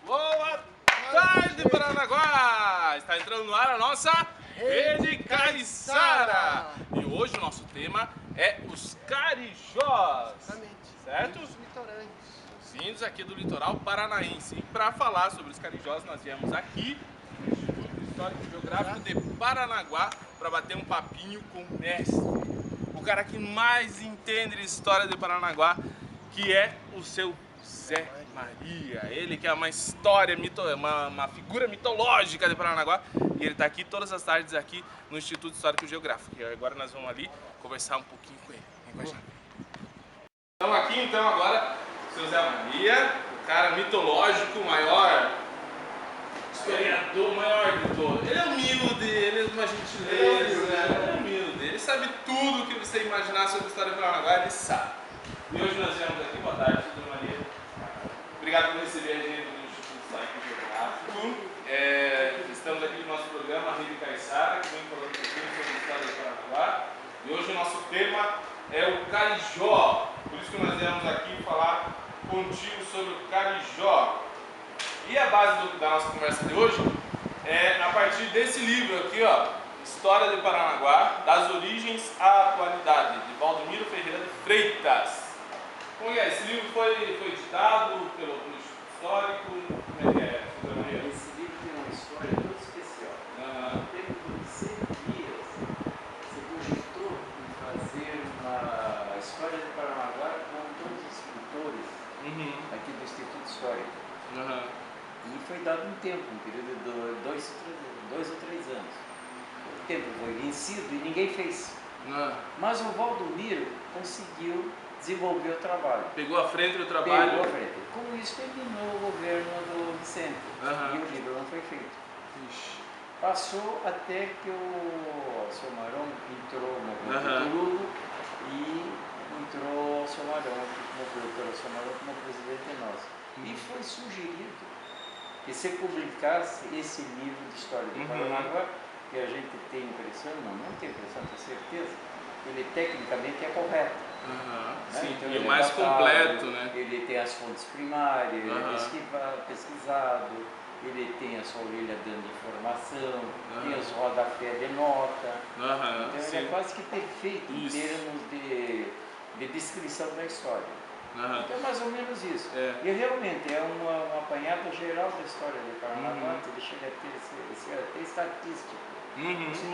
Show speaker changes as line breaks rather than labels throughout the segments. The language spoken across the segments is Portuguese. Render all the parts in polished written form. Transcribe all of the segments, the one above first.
Boa tarde, Paranaguá! Está entrando no ar a nossa Rede Caiçara! E hoje o nosso tema é os carijós, certo?
Os litorâneos.
Os índios aqui do litoral paranaense. E para falar sobre os carijós, nós viemos aqui no Instituto Histórico e Geográfico de Paranaguá para bater um papinho com o mestre, o cara que mais entende de história de Paranaguá, que é o seu Zé Maria. Ele que é uma história, uma figura mitológica de Paranaguá, e ele está aqui todas as tardes aqui no Instituto Histórico e Geográfico. E agora nós vamos ali conversar um pouquinho com ele. Vem com a gente. Estamos aqui então agora com o seu Zé Maria, o cara mitológico, o maior historiador, maior de todos. Ele é humilde, ele é uma gentileza, ele é humilde, ele sabe tudo que você imaginar sobre a história de Paranaguá, ele sabe. E hoje nós viemos aqui, boa tarde, Zé Maria. Obrigado por receber a gente do Instituto Histórico e Geográfico. Estamos aqui no nosso programa Rede Caiçara, que vem falando um pouquinho sobre a história de Paranaguá. E hoje o nosso tema é o carijó. Por isso que nós viemos aqui falar contigo sobre o carijó. E a base da nossa conversa de hoje é a partir desse livro aqui, ó, História de Paranaguá, das origens à atualidade, de Valdomiro Ferreira de Freitas. Como é? Esse livro foi editado pelo Instituto Histórico? Como é que é?
Esse livro tem uma história muito especial. No tempo de 100 dias, se projetou em fazer uma história de Paranaguá com todos os escritores aqui do Instituto Histórico. E foi dado um tempo, um período de 2 ou 3 anos. O tempo foi vencido e ninguém fez. Mas o Valdomiro conseguiu desenvolver o trabalho.
Pegou à frente do trabalho?
Pegou à frente. Com isso terminou o governo do Vicente e o livro não foi feito. Passou até que o seu Marão entrou no Turulo e entrou o seu Marão, como presidente nosso. E foi sugerido que se publicasse esse livro de história de Paranaguá, que a gente tem impressão, não tem impressão, tenho certeza, ele tecnicamente é correto.
Sim,
Então,
e o mais completo, né?
Ele tem as fontes primárias, ele é pesquisado, ele tem a sua orelha dando informação, tem os rodapé de nota. Então ele é quase que perfeito em termos de descrição da história. Então é mais ou menos isso. E realmente é um apanhado geral da história de Paranaguá, ele chega a ter até estatístico.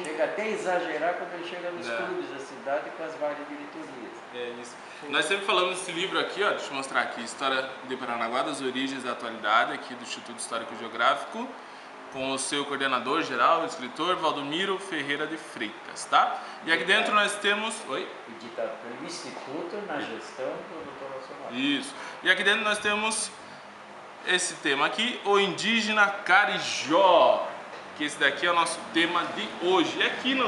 Chega até a exagerar quando ele chega nos clubes da cidade com as várias diretorias.
É isso. Nós sempre falamos desse livro aqui, ó, deixa eu mostrar aqui, História de Paranaguá, das origens da atualidade, aqui do Instituto Histórico e Geográfico, com o seu coordenador geral, o escritor Valdomiro Ferreira de Freitas, tá? E aqui dentro nós temos... Oi?
Editado pelo Instituto na gestão do Dr. Nacional.
Isso. E aqui dentro nós temos esse tema aqui, o indígena carijó, que esse daqui é o nosso tema de hoje. E aqui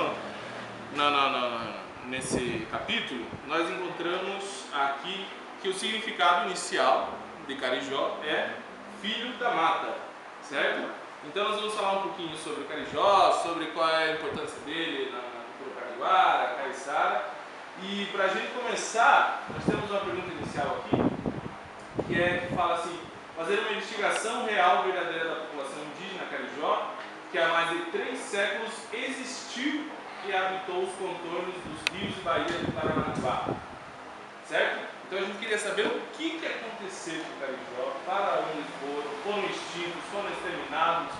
nesse capítulo, nós encontramos aqui que o significado inicial de carijó é filho da mata, certo? Então nós vamos falar um pouquinho sobre o carijó, sobre qual é a importância dele na cultura paranaguara, caiçara. E para a gente começar, nós temos uma pergunta inicial aqui, que fala assim: fazer uma investigação real verdadeira da população indígena carijó, que há mais de 3 séculos existiu e habitou os contornos dos rios e baías do Paranaguá, certo? Então a gente queria saber o que aconteceu com o carijó, para onde foram extintos, foram exterminados,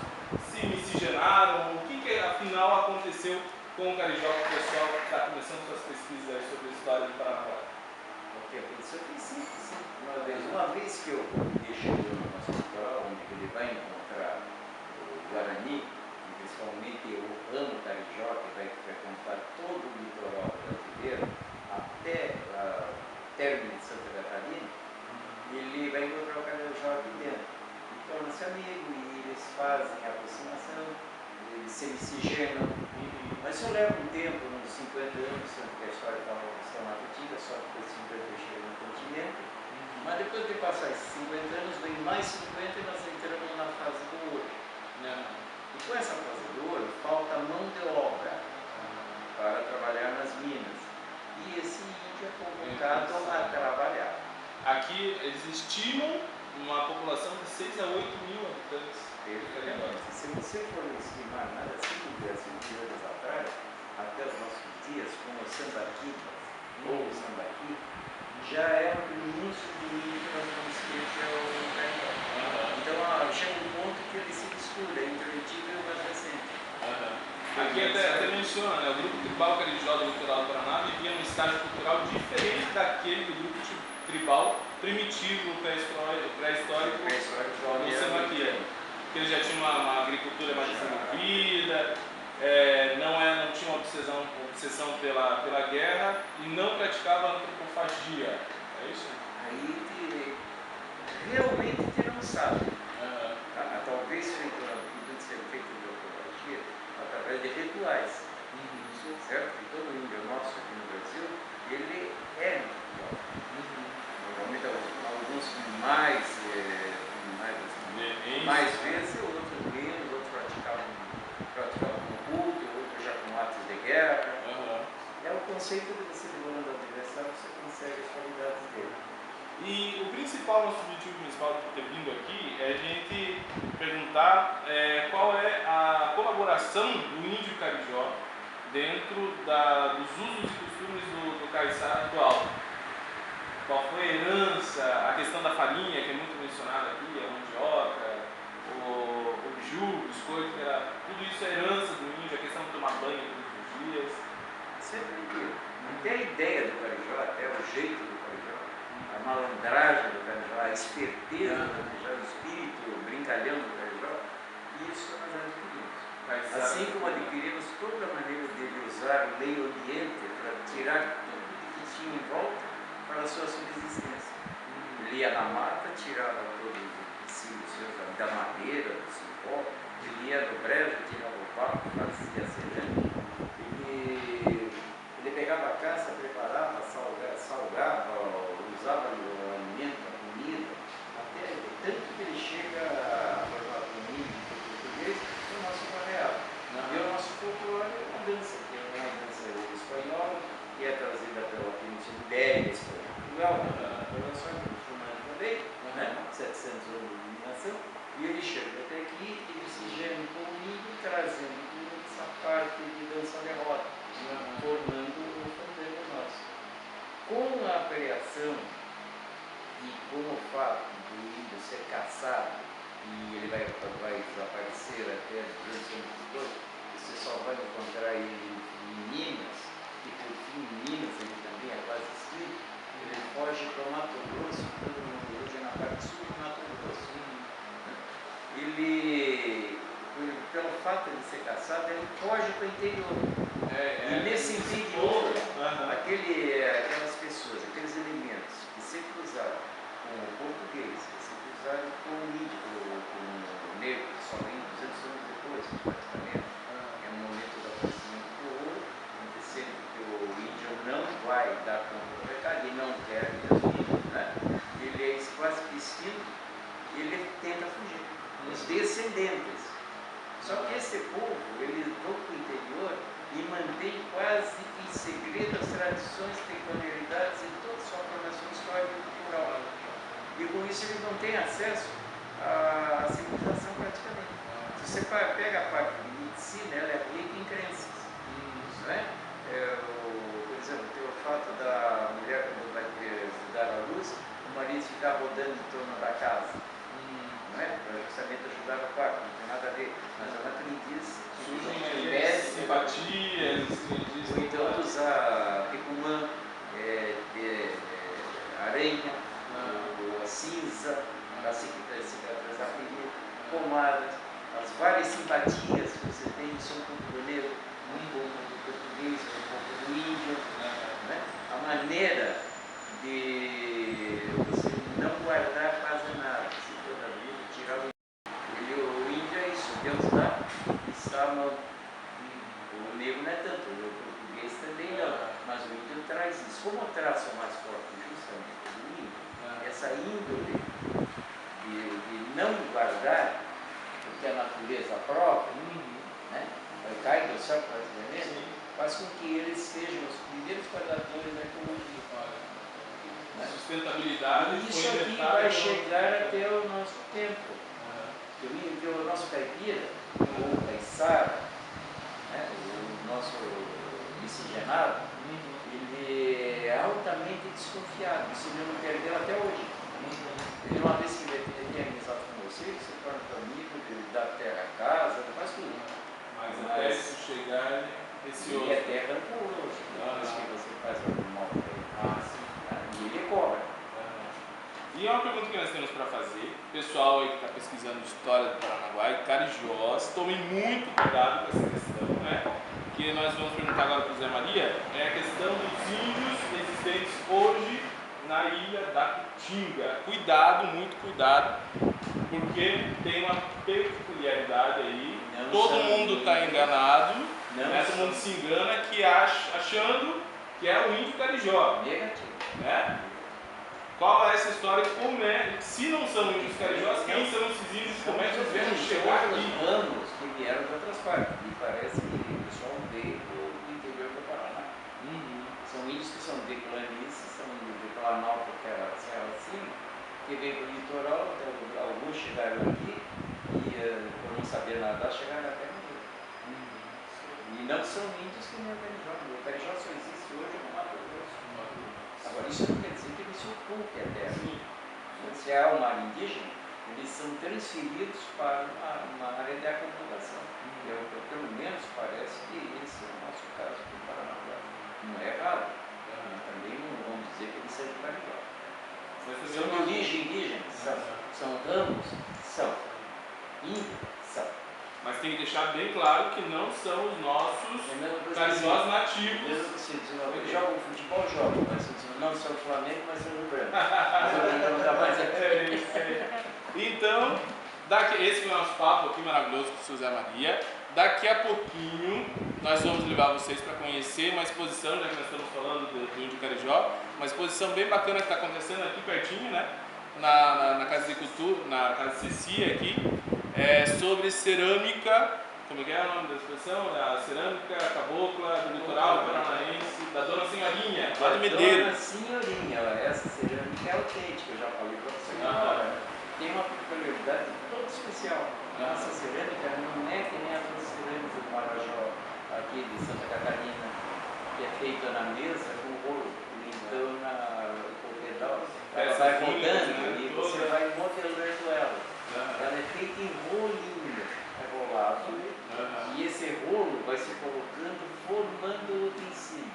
se miscigenaram, o que afinal aconteceu com o carijó, que o pessoal está começando suas pesquisas aí sobre a história do Paranaguá.
Ok, isso aqui sim. Uma vez que eu deixei no nosso litoral, onde ele vai encontrar o Guarani, principalmente o ramo carijó, que vai frequentar todo o litoral brasileiro, até o término de Santa Catarina, ele vai encontrar o carijó aqui dentro. E torna-se amigo, e eles fazem a aproximação, eles se miscigenam. Mas isso leva um tempo, uns 50 anos, porque a história está uma antiga, só depois de 50 anos chega no continente. Mas depois de passar esses 50 anos, vem mais 50 e nós entramos na fase do ouro. E com essa fase do ouro, falta mão de obra.
estimam uma população de 6 a 8 mil habitantes.
Se você for estimar nada, 5 anos atrás, até os nossos dias, como o Sambaqui, ou o Sambaqui, já é o pronúncio do índio que nós vamos escrever, que é o Carinho. Então chega um ponto que ele se mistura entre o antigo e o mais recente.
Aqui até menciona, né, o grupo tribal carijó do litoral do Paraná vivia num estágio cultural diferente daquele do grupo tribal primitivo pré-histórico do Sambaqui. Que eles já tinham uma agricultura mais desenvolvida, não tinham obsessão pela guerra e não praticavam antropofagia. É isso?
Aí realmente não sabe. Talvez tudo ser feito de antropofagia através de rituais. Certo? E todo índio nosso aqui no Brasil, ele é ritual. Normalmente alguns mais vezes, outros menos, outros praticavam com culto, outros já com atos de guerra. É o conceito de você demorando o adversário, você consegue as qualidades dele.
E o nosso objetivo principal de ter vindo aqui é a gente perguntar qual é a colaboração do índio carijó dentro dos usos e costumes do caiçara atual. Qual foi a herança, a questão da farinha, que é muito mencionada aqui, a mandioca, o biju, o biscoito, tudo isso é herança do índio, a questão de tomar banho todos os dias.
Sempre até a ideia do carijó, até o jeito do carijó, a malandragem do carijó, a esperteza do carijó, o espírito brincalhão do carijó, isso nós adquirimos. Assim como adquirimos toda a maneira de usar o meio ambiente para tirar tudo que tinha em volta para a sua subsistência. Ele ia na mata, tirava todos os tecidos da madeira, do cipó, ele ia no brejo, tirava o papo, fazia cerâmica. Ele pegava a caça, preparava, salgava, usava o alimento, a comida, até tanto que ele chega a formar o índio português no nosso real. E o nosso folclore é uma dança, que é uma dança espanhola, que é trazida pela Península Ibérica, Portugal, pela sua muçulmana também, 700 anos de dominação, e ele chega até aqui e se geme com o índio, trazendo essa parte de dança de roda, formando o fandango nosso. Com a criação e com o fato do índio ser caçado, e ele vai desaparecer até 200 anos depois, você só vai encontrar ele em Minas, e por fim em Minas ele também é quase extinto, ele foge para o Mato Grosso, hoje na parte sul do Mato Grosso. Ele, pelo fato de ser caçado, ele foge para o interior. E nesse interior, aquelas pessoas, aqueles elementos que se cruzaram com o português, que se cruzaram com o índio, com o negro, que só vem 200 anos depois, praticamente. É um momento do aparecimento do ouro, acontecendo que o índio não vai dar conta do recado, e não quer mesmo, ele é quase que extinto, ele tenta fugir. Os descendentes. Só que esse povo, ele vai para o interior e mantém quase em segredo as tradições, peculiaridades e toda a sua formação histórica e cultural. E com isso eles não têm acesso à civilização praticamente. Se você pega a parte de medicina, ela é rica em crenças. Não é? Por exemplo, tem o fato da mulher, quando vai dar à luz, o marido ficar rodando em torno da casa. Não é? Para justamente ajudar o parto, não tem nada a ver. Mas a matriz diz
surgem simpatias,
ou então usar picumã, aranha, a cinza, para cicatrizar a ferida, pomadas, as várias simpatias que você tem de São Camponeiro, um pouco do português, um pouco do índio, né? A maneira de você não guardar quase nada, se toda a vida tirar o índio é isso, Deus dá e salva. O negro não é tanto, o português também não, mas o índio traz isso. Como o traço mais forte justamente do índio, essa índole de não guardar o que a natureza própria, né? Cai do céu praticamente, faz com que eles sejam os primeiros guardadores da ecologia.
Sustentabilidade.
E isso aqui vai chegar até o nosso tempo. O nosso caipira, o caiçara, né, o nosso miscigenado, ele é altamente desconfiado. Isso ele não perdeu até hoje. Ele, uma vez que ele tem amizade com você, ele se torna teu amigo, ele dá terra a casa, ele faz tudo.
Mas até isso chegar, esse outro.
E é até rancoroso. Depois que você faz algum mal para ele. E ele cobra.
E é uma pergunta que nós temos para fazer. Pessoal aí que está pesquisando história do Paranaguá e Carijós, tomem muito cuidado com essa questão, né? Que nós vamos perguntar agora para o Zé Maria, é a questão dos índios existentes hoje na ilha da Cutinga. Cuidado, muito cuidado, porque tem uma peculiaridade aí. Todo mundo está enganado, né? Todo mundo se engana que achando que é o índio Carijó.
Negativo.
Né? Qual é essa história? Como é? Se não são índios carijós, quem são esses índios? Como é que eles vieram chegar aqui?
Anos que vieram de outras partes. E parece que o pessoal veio do interior do Paraná. São índios que são de planície, são de Planalto, que era a serra acima, que veio do litoral, alguns chegaram aqui e, por não saber nadar, chegaram até no Rio. E não são índios que nem o Carijó. O Carijó só existe hoje no Mato Grosso. Agora, isso não quer dizer que ele se ocupe a terra. Se há uma área indígena, eles são transferidos para uma área de acomodação. Pelo menos parece que esse é o nosso caso aqui no Paraná. Não é errado. Também não vamos dizer que eles são carijó. São de origem indígena? São ramos? São. Índios? São.
Mas tem que deixar bem claro que não são os nossos carijós nativos.
Mesmo que se diz, jogam futebol, jogam, mas se diz, não são Flamengo, mas são Rio Branco. Mas o Rio Branco não dá mais
Então, esse foi o nosso papo aqui maravilhoso com o José Maria. Daqui a pouquinho nós vamos levar vocês para conhecer uma exposição, já que nós estamos falando do Índio Carijó, uma exposição bem bacana que está acontecendo aqui pertinho, né? Na Casa de Cultura, na Casa de Cecia aqui. Sobre cerâmica, como é o nome da expressão? A cerâmica cabocla do litoral paranaense, da Dona Senhorinha, lá de Medeiros.
Dona Senhorinha, essa cerâmica é autêntica, eu já falei para você. Tem uma peculiaridade toda especial. Essa cerâmica não é que nem a cerâmica do Marajó, aqui de Santa Catarina, que é feita na mesa com rolo, então no pedal, ela vai rodando e você vai modelando ela. Ela é feita em rolinho, é rolado, e esse rolo vai se colocando, formando o utensílio.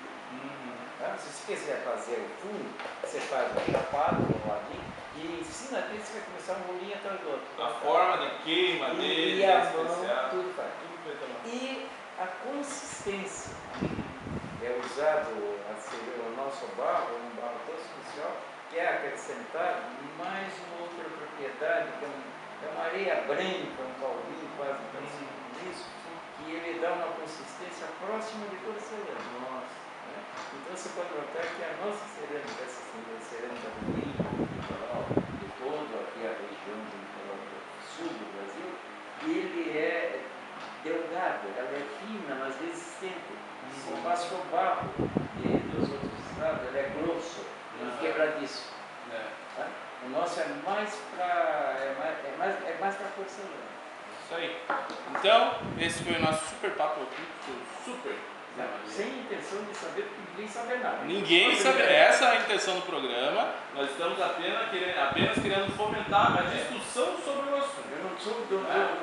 Se você quiser fazer o fundo, você faz um chapado, um ladinho, e em cima dele você vai começar um rolinho atrás do outro.
A forma de queima dele
e a
é especial.
mão, tudo faz. E a consistência é usado o nosso barro, um barro tão especial, que é acrescentar mais uma outra propriedade, que é uma areia branca, um paulinho quase parecido com isso, que ele dá uma consistência próxima de porcelana. Então você pode notar que a nossa cerâmica, essa cerâmica do Rio, do litoral, de toda aqui a região do litoral do sul do Brasil, ele é delgado, ela é fina, mas resistente. Ao passo que o barro dos outros estados, ele é grosso, ele é quebradiço. O nosso é mais para porcelana.
Isso aí. Então, esse foi o nosso super papo aqui. Super.
Sem intenção de saber, porque ninguém sabe nada.
Ninguém sabe. Essa é a intenção do programa. Nós estamos apenas querendo fomentar a discussão sobre o assunto.
Eu não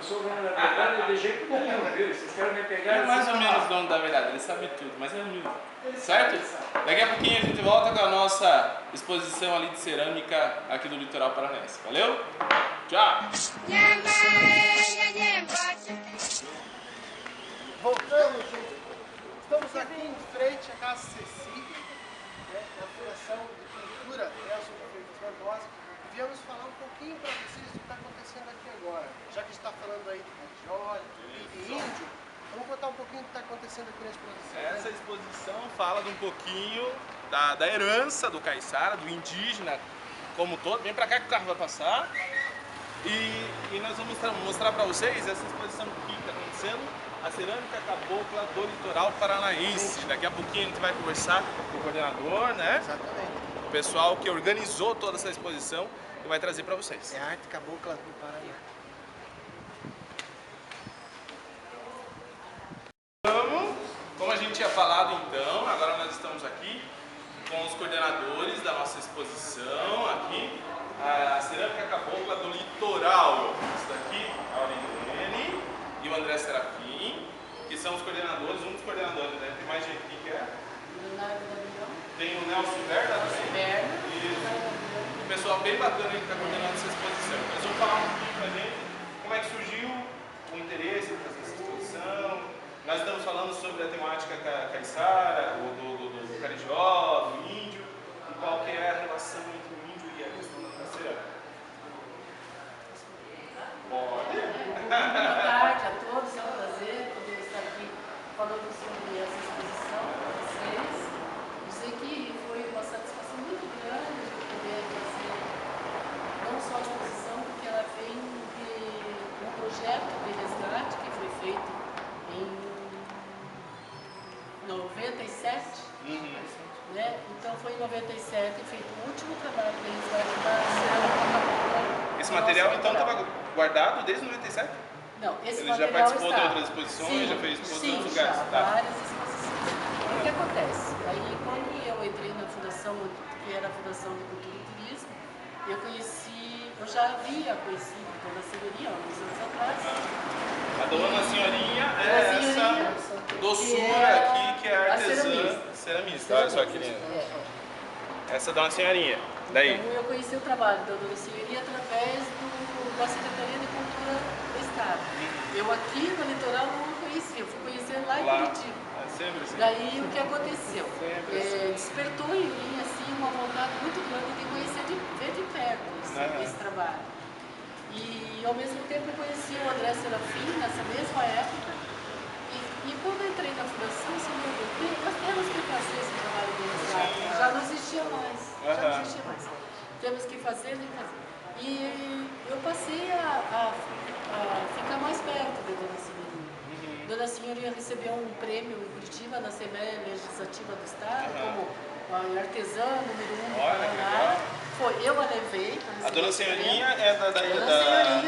sou dono da verdade de jeito nenhum, viu? Vocês querem me pegar?
É mais ou menos dono da verdade, ele sabe tudo, mas é humilde. Certo? Daqui a pouquinho a gente volta com a nossa exposição ali de cerâmica aqui do litoral paranaense. Valeu? Tchau!
Voltamos, estamos aqui em frente à Casa Ceci, na Fundação de Cultura Nelson Freitas Barbosa, e viemos falar um pouquinho para vocês do que está acontecendo aqui agora. Já que está falando aí de carijó, de índio, vamos contar um pouquinho do que está acontecendo aqui na exposição.
Essa exposição fala de um pouquinho da herança do caiçara, do indígena como todo. Vem para cá que o carro vai passar. E nós vamos mostrar para vocês essa exposição que está acontecendo. A cerâmica cabocla do litoral paranaense. Daqui a pouquinho a gente vai conversar com o coordenador, né?
Exatamente.
pessoal que organizou toda essa exposição e vai trazer para vocês.
É a arte cabocla do Paraná.
Como a gente tinha falado então, agora nós estamos aqui com os coordenadores da nossa exposição aqui, a cerâmica cabocla do litoral. Isso daqui, a Aurilene e o André Serafim, que são os coordenadores, um dos coordenadores, né? Tem mais gente aqui que é? Tem o Nelson Berta também. E um pessoal bem bacana que está coordenando essa exposição. Eles vão falar um pouquinho pra gente como é que surgiu o interesse em fazer essa exposição. Nós estamos falando sobre a temática caiçara, do carijó, do índio, e qual que é a relação entre o índio e a questão da cerâmica. Pode?
Boa tarde a todos, é um prazer poder estar aqui falando sobre essa exposição para vocês. Dizer que foi uma satisfação muito grande de poder fazer não só a exposição, porque ela vem de um projeto de resgate que foi feito em 97, né? Então foi em 97 feito o último trabalho de resgate da cerâmica.
Esse material então estava guardado desde 97?
Não, esse
Ele
material
já participou
está...
de outras exposições,
sim,
já fez por
sim,
outros lugares?
Já,
Tá.
várias exposições. O que acontece? Aí quando eu entrei na fundação, que era a Fundação de Cultura e Turismo, eu já havia conhecido a Dona Senhorinha há uns anos atrás.
A Dona Senhorinha é essa doçura aqui, que é a artesã ceramista. Olha só que linda. Essa Dona Senhorinha. Daí?
Então eu conheci o trabalho da Dona Senhorinha através da Secretaria de Cultura do Estado. Eu aqui no litoral não conhecia, eu fui conhecer lá em Curitiba.
É sempre assim.
Daí o que aconteceu? Despertou em mim assim, uma vontade muito grande de conhecer, de ver de perto esse trabalho. E ao mesmo tempo eu conheci o André Serafim nessa mesma época. E quando eu entrei na fundação, assim, nós temos que fazer esse trabalho de resgate. Já não existia mais. Já não existia mais. Temos que fazer, tem que fazer. E eu passei a ficar mais perto da Dona Senhorinha. Dona Senhorinha recebeu um prêmio em Curitiba na Assembleia Legislativa do Estado, como a artesã número 1 do Paraná. Foi, eu a levei.
A Dona Senhorinha é da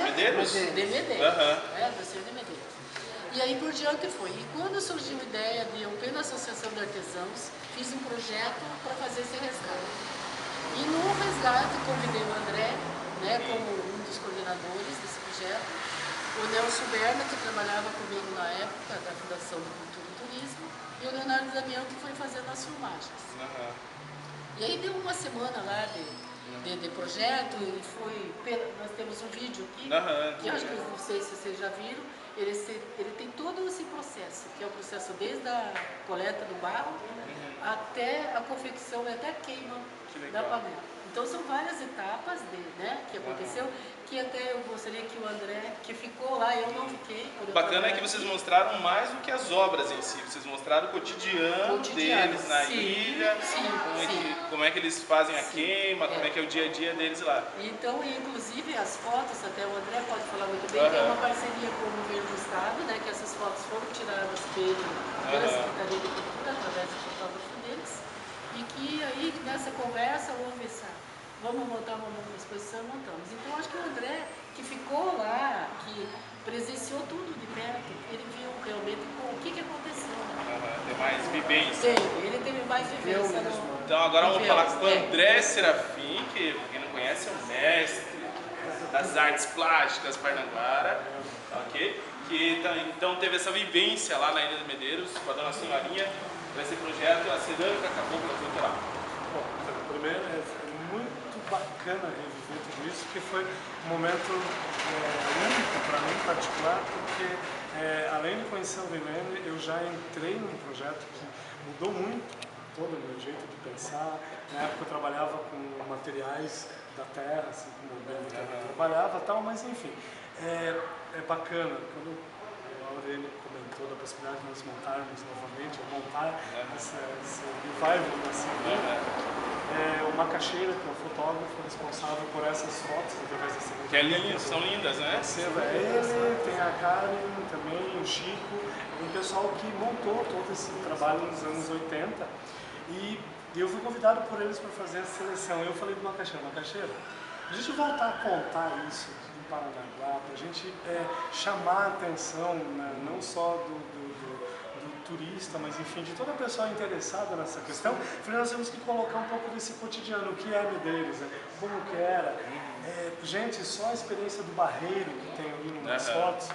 Medeiros?
De Medeiros. É, da Senhora de Medeiros. E aí por diante foi. E quando surgiu a ideia de eu, pela Associação de Artesãos, fiz um projeto para fazer esse resgate. E no resgate convidei o André, né, como um dos coordenadores desse projeto, o Nelson Berna, que trabalhava comigo na época da Fundação de Cultura e Turismo, e o Leonardo Damião, que foi fazendo as filmagens. E aí deu uma semana lá de projeto, e nós temos um vídeo aqui, que acho que não sei se vocês já viram, ele tem todo esse processo, que é o processo desde a coleta do barro até a confecção e até a queima da panela. Então são várias etapas que aconteceu, que até eu gostaria que o André, que ficou lá, eu não fiquei.
Bacana é que vocês mostraram mais do que as obras em si, vocês mostraram o cotidiano deles na ilha, como é que eles fazem a queima, como é que é o dia a dia deles lá.
Então, inclusive as fotos, até o André pode falar muito bem, que é uma parceria com o governo do estado, né, que essas fotos foram tiradas pela Secretaria de Cultura, através do fotógrafo deles, e que aí nessa conversa houve vamos montar uma exposição, montamos. Então acho que o André, que ficou lá, que presenciou tudo de perto, ele viu realmente o que aconteceu.
Tem mais vivência.
Ele teve mais vivência.
Então agora vamos falar com o André Serafim, que pra quem não conhece é o mestre das artes plásticas Parnaguara, ok? Que então teve essa vivência lá na Ilha de Medeiros com a Dona Senhorinha, esse projeto, a cerâmica cabocla do litoral.
Bom, primeiro é muito bacana reviver tudo isso, porque foi um momento único para mim em particular, porque além de conhecer o Vilene, eu já entrei num projeto que mudou muito todo o meu jeito de pensar. Na época eu trabalhava com materiais da terra, assim como o Ben trabalhava e tal, mas enfim, é bacana. Quando a Aurélio comentou da possibilidade de nós montarmos novamente, ou montar esse revival na cidade, o Macaxeira, que é o fotógrafo responsável por essas fotos através da Semana.
Que é lindo, são lindas, né?
Ele, tem a Karen também, o Chico, um pessoal que montou todo esse trabalho nos anos 80 e E eu fui convidado por eles para fazer a seleção. Eu falei pro Macaxeira, a gente voltar a contar isso do Paranaguá, para a gente chamar a atenção, né, não só do turista, mas enfim, de toda pessoa interessada nessa questão, falei, nós temos que colocar um pouco desse cotidiano, o que é Medeiros, como que era. Gente, só a experiência do barreiro que tem ali nas fotos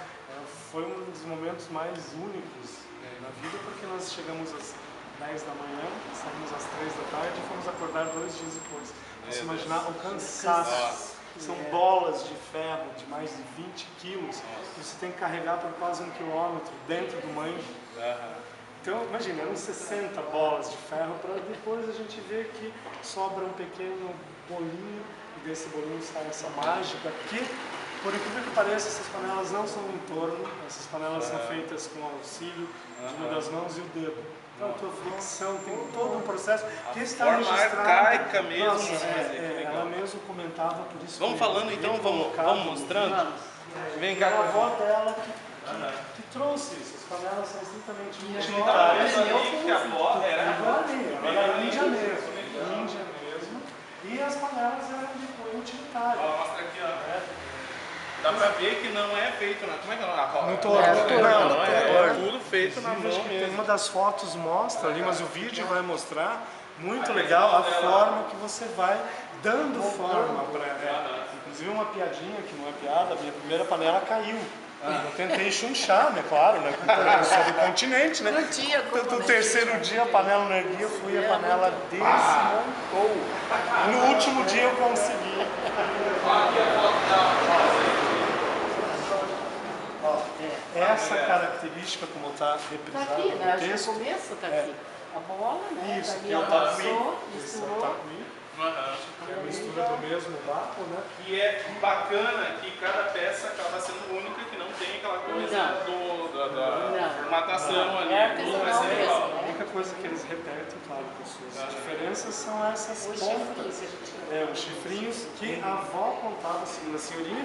foi um dos momentos mais únicos na vida, porque nós chegamos às 10 da manhã, saímos às 3 da tarde e fomos acordar 2 dias depois. Você imaginar o cansaço. São bolas de ferro de mais de 20 quilos que você tem que carregar por quase 1 quilômetro dentro do mangue. Então, imagina, eram 60 bolas de ferro para depois a gente ver que sobra um pequeno bolinho e desse bolinho sai essa mágica que, por incrível que pareça, essas panelas não são em torno, essas panelas são feitas com auxílio de uma das mãos e o dedo. Então, a tua fricção tem todo um processo que está registrado.
Arcaica mesmo.
Nossa, ela mesmo comentava por isso.
Vamos falando então, vamos mostrando? Vem cá.
A avó dela que trouxe isso. As panelas são estritamente
utilitárias. Que a avó era
Índia mesmo. E as panelas eram de cunho utilitário.
Mostra aqui, ó. Dá pra ver que não é feito na... Como é que é?
No torno.
Não é tudo feito na mão mesmo.
Uma das fotos mostra ali, mas o vídeo vai mostrar, muito legal, a forma que você vai dando forma para ela. Inclusive uma piadinha, que não é piada, a minha primeira panela caiu. Eu tentei chunchar, né? Claro, né? Eu sou do continente, né?
Não tinha como,
No terceiro dia a panela não erguia, eu fui, a panela desmontou. No último dia eu consegui. Essa característica, como está representada
Tá aqui, né?
no texto,
O começo tá aqui. A bola, né?
Isso,
Dali
que é o
ela
taqui,
passou,
esse é o
misturou.
taqui, que é a mistura do mesmo vácuo, né?
E é bacana que cada peça acaba sendo única, que não tem aquela coisa da formatação ali. Tudo vai ser igual.
A única coisa que eles repetem, claro, que as suas diferenças são essas pontas. Os chifrinhos que a avó contava, segundo a senhorinha,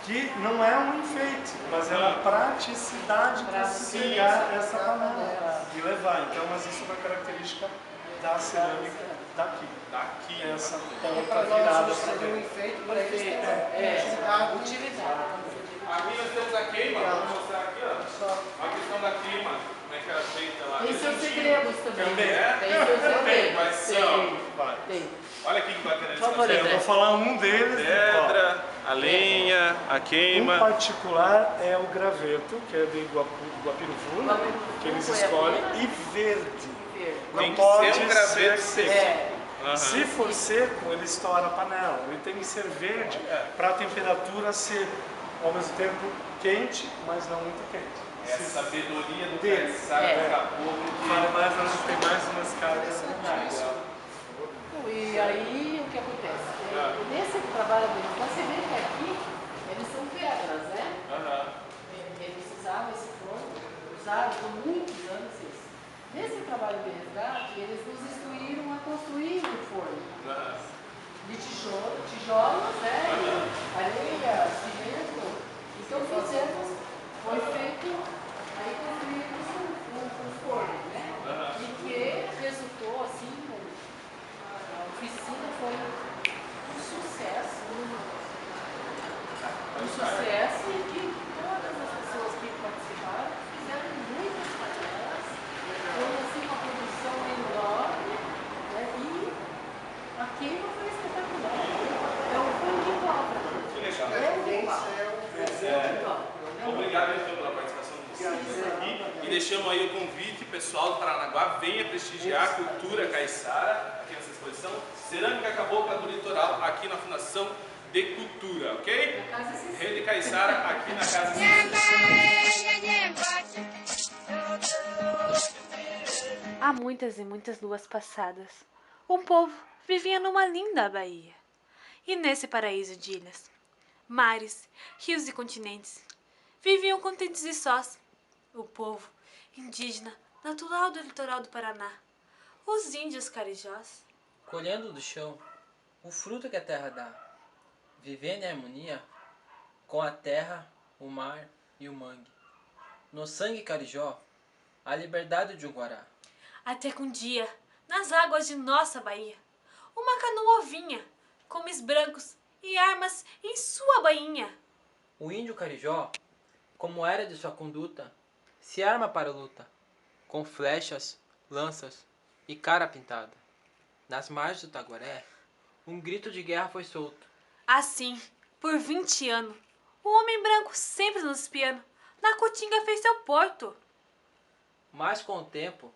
que não é um enfeite, mas é uma praticidade para se pegar essa panela e levar. Então, mas isso é uma característica da cerâmica daqui. Essa ponta virada para
seria um
dentro.
enfeite para eles terem
Utilidade.
Aqui nós temos a queima, vou mostrar aqui, ó. A questão da queima, como é que era feita lá.
Tem seus segredos também.
Também
Tem seus segredos.
Mas sim, ó.
Tem.
Olha aqui que bacana
Só por
Eu vou falar um deles.
pedra, a lenha, a queima.
Um particular é o graveto, que é de Guapiruvu, que eles escolhem, e verde.
Tem
Não
que
pode
ser um graveto
ser
seco.
Se for seco, ele estoura a panela. Ele tem que ser verde para a temperatura ser, ao mesmo tempo, quente, mas não muito quente.
É a sabedoria do
Dele.
Caiçara Caboclo.
Tem mais umas cargas.
E aí, o que acontece? Nesse trabalho deles, você vê que aqui, eles são pedras, né? Eles usavam esse forno, usaram por muitos anos isso. Nesse trabalho de resgate, eles nos instruíram a construir um forno. De tijolos, né? Areia, cimento. Então foi feito, aí construímos um forno, né? E que resultou assim, a oficina foi um sucesso. Um sucesso e que todas as pessoas que participaram fizeram muitas panelas. Foi assim uma produção enorme, né? E a queima foi espetacular. Então foi de igual para mim.
Que legal.
É igual.
Obrigado então pela participação de vocês aqui. E deixamos aí o convite, pessoal do Paranaguá, venha prestigiar a cultura caiçara aqui nessa exposição. Cerâmica Cabocla do Litoral, aqui na Fundação de Cultura, ok? Rede Caiçara, aqui na Casa
Há muitas e muitas luas passadas, um povo vivia numa linda Bahia. E nesse paraíso de ilhas, mares, rios e continentes, viviam contentes e sós. O povo indígena natural do litoral do Paraná, os índios carijós.
Colhendo do chão o fruto que a terra dá, vivendo em harmonia com a terra, o mar e o mangue. No sangue carijó, a liberdade de um guará.
Até que um dia nas águas de nossa Bahia, uma canoa ovinha, cumes brancos e armas em sua bainha.
O índio Carijó, como era de sua conduta, se arma para a luta, com flechas, lanças e cara pintada. Nas margens do Taguaré, um grito de guerra foi solto.
Assim, por 20 anos, o homem branco sempre nos espiando, na Caatinga fez seu porto.
Mas com o tempo,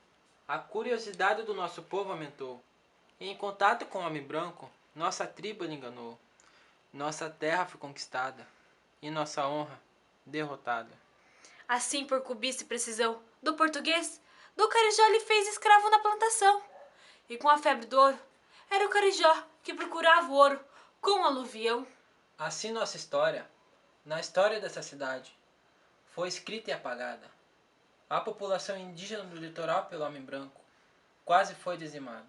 a curiosidade do nosso povo aumentou. E em contato com o homem branco, nossa tribo lhe enganou. Nossa terra foi conquistada e nossa honra derrotada.
Assim, por cobiça e precisão do português, do Carijó ele fez escravo na plantação. E com a febre do ouro, era o Carijó que procurava o ouro com o aluvião.
Assim nossa história, na história dessa cidade, foi escrita e apagada. A população indígena do litoral pelo homem branco quase foi dizimada.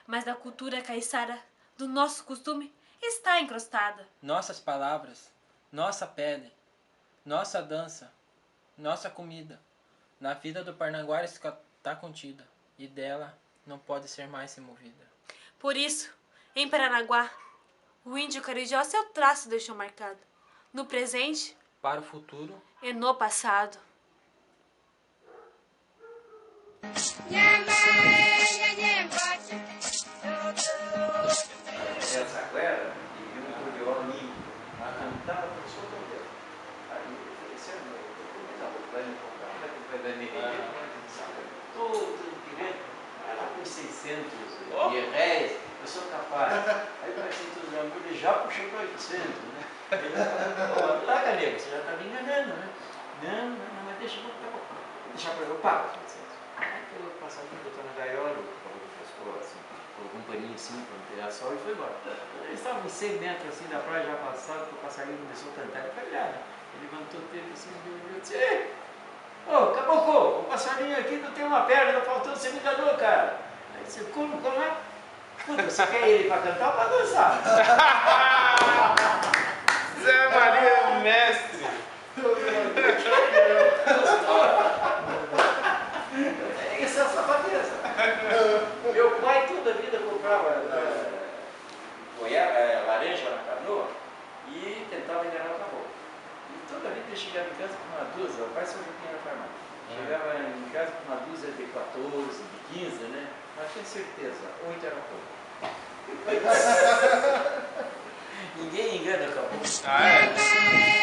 Mas a cultura caiçara do nosso costume está encrustada.
Nossas palavras, nossa pele, nossa dança, nossa comida, na vida do Parnaguara está contida, e dela não pode ser mais removida.
Por isso, em Paranaguá, o índio Carijó seu traço deixou marcado, no presente
Para o futuro,
e no passado.
Essa guerra e viu um acordeão limpo, mas cantava por sua bandeira. Aí eu falei, sério, eu vai me comprar, vai dar dinheiro, todo direito, ela com 600 reais, eu sou capaz. Aí vai ser tudo amor, ele já puxou para 800, né? Ele falou, lá, Canego, você já está me enganando, né? Não, mas deixa eu pago 800. Aí eu passar aqui, botou na gaiola, ficou assim, colocou um paninho assim para não pegar sol e foi embora. Eles estavam 100 metros assim da praia já passado, que o passarinho começou a cantar. Ele foi olhar, ele levantou o tempo assim, e disse: ei, ô, caboclo, o passarinho aqui não tem uma perna, não faltou, você me enganou, cara. Aí disse: como é? Puta, você quer ele para cantar ou para dançar?
Zé Maria é um mestre.
Essa é a safadeza. Meu pai toda a vida comprava laranja na canoa e tentava enganar o caboclo. E toda a vida ele chegava em casa com uma dúzia, o pai só tinha na farmácia. Chegava em casa com uma dúzia de 14, de 15, né? Mas tinha certeza, 8 era pouco. Ninguém engana o caboclo.
Ah, é?